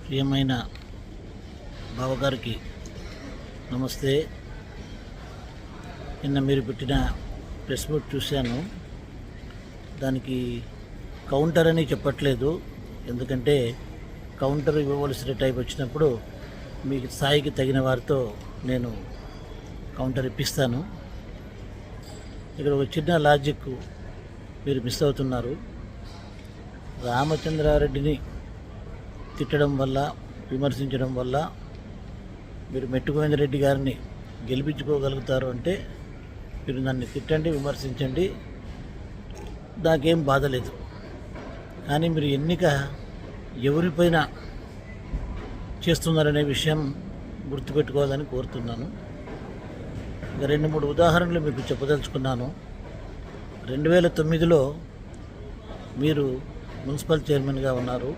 ప్రియమైన బావగారికి నమస్తే. నిన్న మీరు పెట్టిన ప్రెస్ మీట్ చూశాను. దానికి కౌంటర్ అని చెప్పట్లేదు, ఎందుకంటే కౌంటర్ ఇవ్వవలసిన టైం వచ్చినప్పుడు మీ స్థాయికి తగిన వారితో నేను కౌంటర్ ఇప్పిస్తాను. ఇక్కడ ఒక చిన్న లాజిక్ మీరు మిస్ అవుతున్నారు. రామచంద్రారెడ్డిని తిట్టడం వల్ల, విమర్శించడం వల్ల మీరు మెట్టు గోవిందరెడ్డి గారిని గెలిపించుకోగలుగుతారు అంటే మీరు నన్ను తిట్టండి, విమర్శించండి, నాకేం బాధ లేదు. కానీ మీరు ఎన్నిక ఎవరిపైన చేస్తున్నారనే విషయం గుర్తుపెట్టుకోవాలని కోరుతున్నాను. ఇక 2-3 ఉదాహరణలు మీకు చెప్పదలుచుకున్నాను. 2009లో మీరు మున్సిపల్ చైర్మన్గా ఉన్నారు.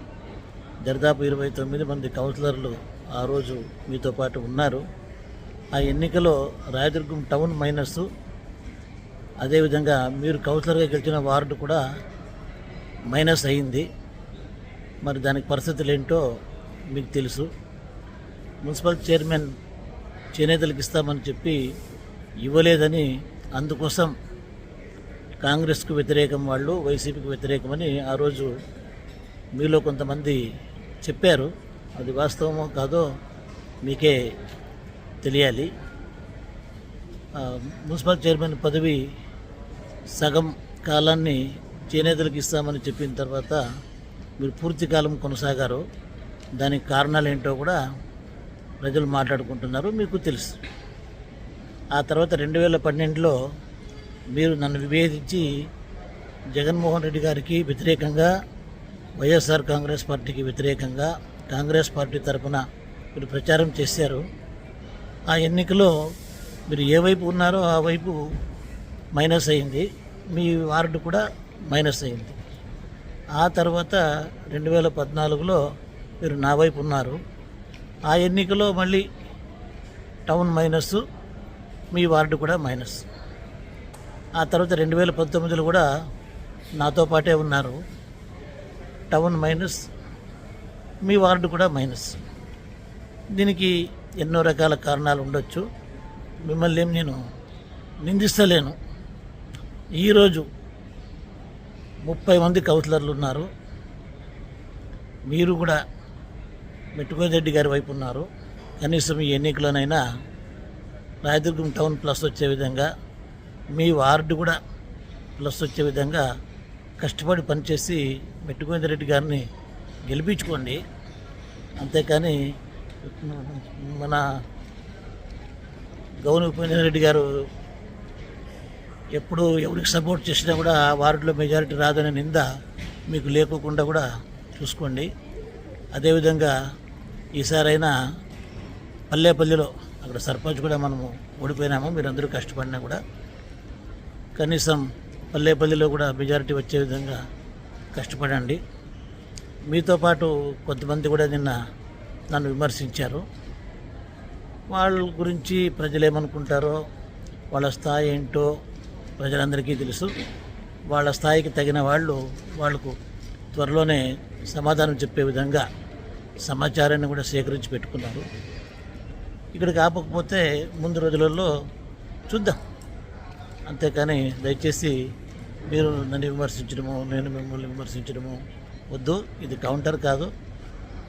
దాదాపు 29 మంది కౌన్సిలర్లు ఆ రోజు మీతో పాటు ఉన్నారు. ఆ ఎన్నికలో రాయదుర్గం టౌన్ మైనస్, అదేవిధంగా మీరు కౌన్సిలర్గా గెలిచిన వార్డు కూడా మైనస్ అయింది. మరి దానికి పరిస్థితులు ఏంటో మీకు తెలుసు. మున్సిపల్ చైర్మన్ చేనేతలకు ఇస్తామని చెప్పి ఇవ్వలేదని, అందుకోసం కాంగ్రెస్కు వ్యతిరేకం వాళ్ళు, వైసీపీకి వ్యతిరేకమని ఆ రోజు మీలో కొంతమంది చెప్పారు. అది వాస్తవమో కాదో మీకే తెలియాలి. మున్సిపల్ చైర్మన్ పదవి సగం కాలాన్ని చేనేతలకు ఇస్తామని చెప్పిన తర్వాత మీరు పూర్తి కాలం కొనసాగారు. దానికి కారణాలు ఏంటో కూడా ప్రజలు మాట్లాడుకుంటున్నారు, మీకు తెలుసు. ఆ తర్వాత 2012లో మీరు నన్ను విభేదించి జగన్మోహన్ రెడ్డి గారికి వ్యతిరేకంగా, వైఎస్ఆర్ కాంగ్రెస్ పార్టీకి వ్యతిరేకంగా కాంగ్రెస్ పార్టీ తరఫున మీరు ప్రచారం చేశారు. ఆ ఎన్నికలో మీరు ఏ వైపు ఉన్నారో ఆ వైపు మైనస్ అయింది, మీ వార్డు కూడా మైనస్ అయింది. ఆ తర్వాత 2014లో మీరు నా వైపు ఉన్నారు. ఆ ఎన్నికలో మళ్ళీ టౌన్ మైనస్, మీ వార్డు కూడా మైనస్. ఆ తర్వాత 2019లో కూడా నాతో పాటే ఉన్నారు. టౌన్ మైనస్, మీ వార్డు కూడా మైనస్. దీనికి ఎన్నో రకాల కారణాలు ఉండొచ్చు. మిమ్మల్ని ఏం నేను నిందిస్తలేను. ఈరోజు 30 మంది కౌన్సిలర్లు ఉన్నారు. మీరు కూడా మెట్టుగోవిందరెడ్డి గారి వైపు ఉన్నారు. కనీసం ఈ ఎన్నికలోనైనా రాయదుర్గం టౌన్ ప్లస్ వచ్చే విధంగా, మీ వార్డు కూడా ప్లస్ వచ్చే విధంగా కష్టపడి పనిచేసి మెట్టుగోవిందరెడ్డి గారిని గెలిపించుకోండి. అంతేకాని మన గౌని ఉపేంద్రరెడ్డి గారు ఎప్పుడు ఎవరికి సపోర్ట్ చేసినా కూడా ఆ వార్డులో మెజారిటీ రాదనే నింద మీకు లేకోకుండా కూడా చూసుకోండి. అదేవిధంగా ఈసారైనా పల్లెపల్లిలో అక్కడ సర్పంచ్ కూడా మనము ఓడిపోయినాము. మీరందరూ కష్టపడినా కూడా కనీసం పల్లెపల్లిలో కూడా మెజారిటీ వచ్చే విధంగా కష్టపడండి. మీతో పాటు కొంతమంది కూడా నిన్న నన్ను విమర్శించారు. వాళ్ళ గురించి ప్రజలు ఏమనుకుంటారో, వాళ్ళ స్థాయి ఏంటో ప్రజలందరికీ తెలుసు. వాళ్ళ స్థాయికి తగిన వాళ్ళకు త్వరలోనే సమాధానం చెప్పే విధంగా సమాచారాన్ని కూడా సేకరించి పెట్టుకున్నారు. ఇక్కడికి ఆపకపోతే ముందు రోజులలో చూద్దాం. అంతేకాని దయచేసి మీరు నన్ను విమర్శించడము, నేను మిమ్మల్ని విమర్శించడము వద్దు. ఇది కౌంటర్ కాదు,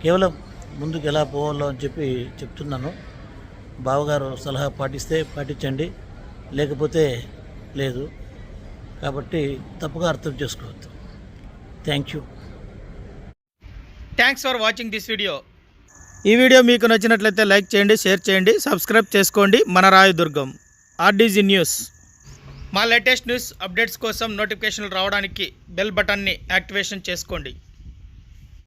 కేవలం ముందుకు ఎలా పోవాలో అని చెప్పి చెప్తున్నాను. బావగారు సలహా పాటిస్తే పాటించండి, లేకపోతే లేదు. కాబట్టి తప్పుగా అర్థం చేసుకోవద్దు. Thanks for watching this video. ఈ వీడియో మీకు నచ్చినట్లయితే లైక్ చేయండి, షేర్ చేయండి, సబ్స్క్రైబ్ చేసుకోండి. మన రాయదుర్గం ఆర్డీజీ న్యూస్. మా లేటెస్ట్ న్యూస్ అప్డేట్స్ కోసం నోటిఫికేషన్లు రావడానికి బెల్ బటన్ని యాక్టివేషన్ చేసుకోండి.